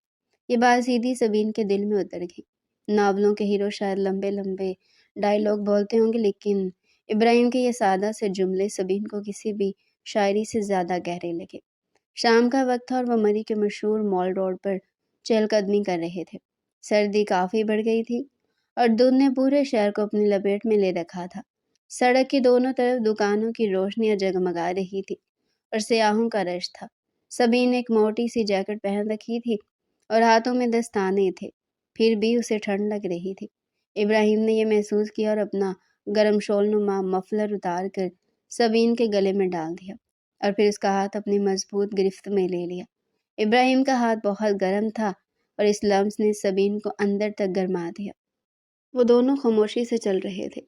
یہ بات سیدھی سبین کے دل میں اتر گئی۔ ناولوں کے ہیرو شاید لمبے لمبے ڈائیلاگ بولتے ہوں گے، لیکن ابراہیم کے یہ سادہ سے جملے سبین کو کسی بھی شاعری سے زیادہ گہرے لگے۔ شام کا وقت تھا اور وہ مری کے مشہور مال روڈ پر چہل قدمی کر رہے تھے۔ سردی کافی بڑھ گئی تھی اور دھند نے پورے شہر کو اپنی لپیٹ میں لے رکھا تھا۔ سڑک کی دونوں طرف دکانوں کی روشنیاں جگمگا رہی تھی اور سیاحوں کا رش تھا۔ سبین نے ایک موٹی سی جیکٹ پہن رکھی تھی اور ہاتھوں میں دستانے تھے، پھر بھی اسے ٹھنڈ لگ رہی تھی۔ ابراہیم نے یہ محسوس کیا اور اپنا گرم شال نما مفلر اتار کر سبین کے گلے میں ڈال دیا اور پھر اس کا ہاتھ اپنی مضبوط گرفت میں لے لیا۔ ابراہیم کا ہاتھ بہت گرم تھا اور اس لمس نے سبین کو اندر تک گرما دیا۔ وہ دونوں خاموشی سے چل رہے تھے،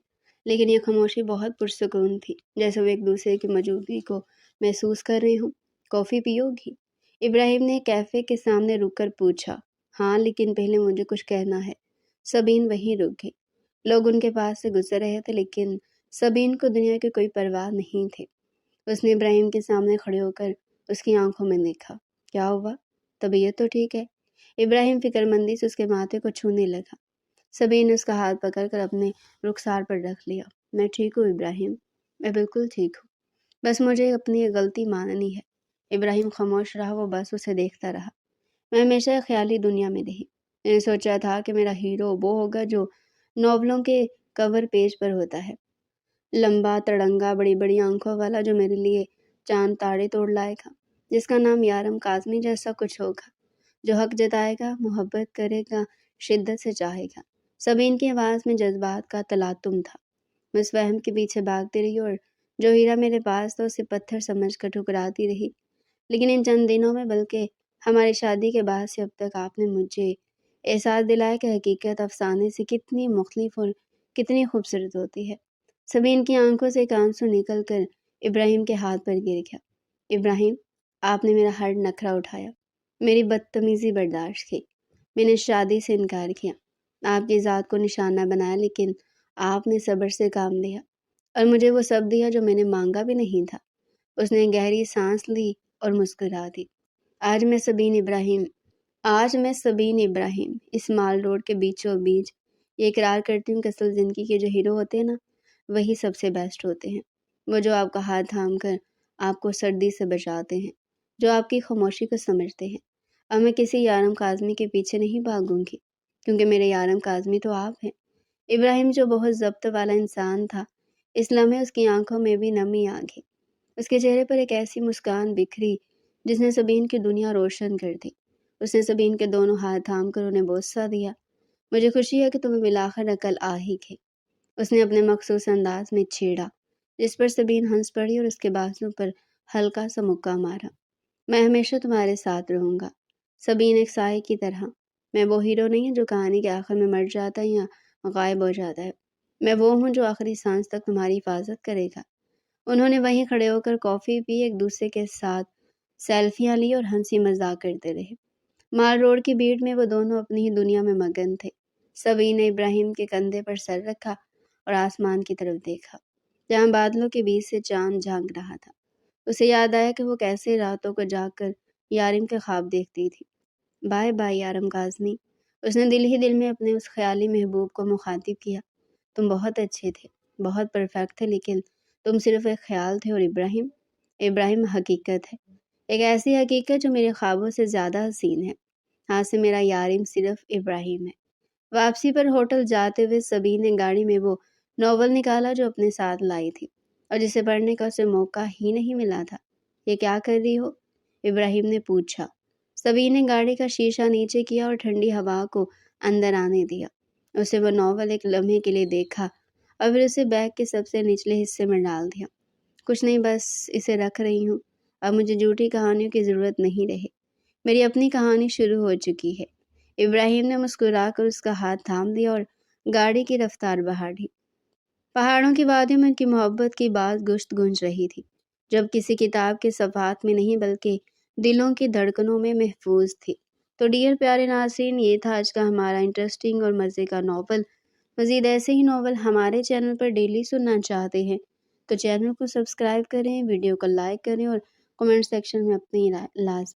لیکن یہ خاموشی بہت پرسکون تھی، جیسے وہ ایک دوسرے کی موجودگی کو محسوس کر رہے ہوں۔ کافی پیو گی؟ ابراہیم نے کیفے کے سامنے رک کر پوچھا۔ ہاں، لیکن پہلے مجھے کچھ کہنا ہے۔ سبین وہیں رک گئی۔ لوگ ان کے پاس سے گزر رہے تھے، لیکن سبین کو دنیا کی کوئی پرواہ نہیں تھی۔ اس نے ابراہیم کے سامنے کھڑے ہو کر اس کی آنکھوں میں دیکھا۔ کیا ہوا؟ طبیعت تو ٹھیک ہے؟ ابراہیم فکر مندی سے اس کے ماتھے کو چھونے لگا۔ سبین نے اس کا ہاتھ پکڑ کر اپنے رخسار پر رکھ لیا۔ میں ٹھیک ہوں ابراہیم، میں بالکل ٹھیک ہوں، بس مجھے اپنی یہ غلطی ماننی ہے۔ ابراہیم خاموش رہا، وہ بس اسے دیکھتا رہا۔ میں ہمیشہ ایک خیالی دنیا میں رہی۔ میں نے سوچا تھا کہ میرا ہیرو وہ ہوگا جو ناولوں کے کور پیج پر ہوتا ہے، لمبا تڑنگا، بڑی بڑی آنکھوں والا، جو میرے لیے چاند تارے توڑ لائے گا، جس کا نام یارم کاظمی جیسا کچھ ہوگا، جو حق جتائے گا، محبت کرے گا، شدت سے چاہے گا۔ سبین کی آواز میں جذبات کا تلاطم تھا۔ میں اس وہم کے پیچھے بھاگتی رہی اور جو ہیرا میرے پاس تھا اسے پتھر سمجھ کر ٹھکراتی رہی، لیکن ان چند دنوں میں، بلکہ ہماری شادی کے بعد سے اب تک، آپ نے مجھے احساس دلایا کہ حقیقت افسانے سے کتنی مختلف اور کتنی خوبصورت ہوتی ہے۔ سبین کی آنکھوں سے ایک آنسو نکل کر ابراہیم کے ہاتھ پر گر گیا۔ ابراہیم، آپ نے میرا ہر نخرہ اٹھایا، میری بدتمیزی برداشت کی، میں نے شادی سے انکار کیا، آپ کی ذات کو نشانہ بنایا، لیکن آپ نے صبر سے کام لیا اور مجھے وہ سب دیا جو میں نے مانگا بھی نہیں تھا۔ اس نے گہری سانس لی اور مسکرا دی۔ آج میں سبین ابراہیم اس مال روڈ کے بیچوں بیچ یہ اقرار کرتی ہوں کہ اصل زندگی کے جو ہیرو ہوتے ہیں نا، وہی سب سے بیسٹ ہوتے ہیں۔ وہ جو آپ کا ہاتھ تھام کر آپ کو سردی سے بچاتے ہیں، جو آپ کی خاموشی کو سمجھتے ہیں۔ اب میں کسی یارم کاظمی کے پیچھے نہیں بھاگوں گی، کیونکہ میرے یارم کاظمی تو آپ ہیں۔ ابراہیم جو بہت ضبط والا انسان تھا، اس لمحے اس کی آنکھوں میں بھی نمی آ گئی۔ اس کے چہرے پر ایک ایسی مسکان بکھری جس نے سبین کی دنیا روشن کر دی۔ اس نے سبین کے دونوں ہاتھ تھام کر انہیں بوسہ دیا۔ مجھے خوشی ہے کہ تمہیں بالآخر عقل آ ہی گئی، اس نے اپنے مخصوص انداز میں چھیڑا، جس پر سبین ہنس پڑی اور اس کے بازو پر ہلکا سا مکہ مارا۔ میں ہمیشہ تمہارے ساتھ رہوں گا سبین، ایک سائے کی طرح۔ میں وہ ہیرو نہیں ہوں جو کہانی کے آخر میں مر جاتا ہے یا غائب ہو جاتا ہے، میں وہ ہوں جو آخری سانس تک تمہاری حفاظت کرے گا۔ انہوں نے وہیں کھڑے ہو کر کافی پی، ایک دوسرے کے ساتھ سیلفیاں لی اور ہنسی مذاق کرتے رہے۔ مال روڈ کی بھیڑ میں وہ دونوں اپنی ہی دنیا میں مگن تھے۔ سبین نے ابراہیم کے کندھے پر سر رکھا اور آسمان کی طرف دیکھا، جہاں بادلوں کے بیچ سے چاند جھانک رہا تھا۔ اسے یاد آیا کہ وہ کیسے راتوں کو جاگ کر یارم کے خواب دیکھتی تھی۔ بائے بائے یارم کاظمی، اس نے دل ہی دل میں اپنے اس خیالی محبوب کو مخاطب کیا۔ تم بہت اچھے تھے، بہت پرفیکٹ تھے، لیکن تم صرف ایک خیال تھے۔ اور ابراہیم حقیقت ہے، ایک ایسی حقیقت جو میرے خوابوں سے زیادہ حسین ہے۔ ہاتھ سے میرا یارم صرف ابراہیم ہے۔ واپسی پر ہوٹل جاتے ہوئے سبین نے گاڑی میں وہ ناول نکالا جو اپنے ساتھ لائی تھی اور جسے پڑھنے کا اسے موقع ہی نہیں ملا تھا۔ یہ کیا کر رہی ہو؟ ابراہیم نے پوچھا۔ سبھی نے گاڑی کا شیشہ نیچے کیا اور ٹھنڈی ہوا کو اندر آنے دیا۔ اسے وہ ناول ایک لمحے کے لیے دیکھا اور پھر اسے بیگ کے سب سے نچلے حصے میں ڈال دیا۔ کچھ نہیں، بس اسے رکھ رہی ہوں، اب مجھے جھوٹی کہانیوں کی ضرورت نہیں رہی، میری اپنی کہانی شروع ہو چکی ہے۔ ابراہیم نے مسکرا کر اس کا ہاتھ تھام دیا اور گاڑی کی رفتار بڑھا دی۔ پہاڑوں کی وادیوں میں ان کی محبت کی بات گشت گونج رہی تھی، جب کسی کتاب کے صفحات میں نہیں بلکہ دلوں کی دھڑکنوں میں محفوظ تھی۔ تو ڈیئر پیارے ناظرین، یہ تھا آج کا ہمارا انٹرسٹنگ اور مزے کا ناول۔ مزید ایسے ہی ناول ہمارے چینل پر ڈیلی سننا چاہتے ہیں تو چینل کو سبسکرائب کریں، ویڈیو کو لائک کریں اور کمنٹ سیکشن میں اپنی رائے لازمی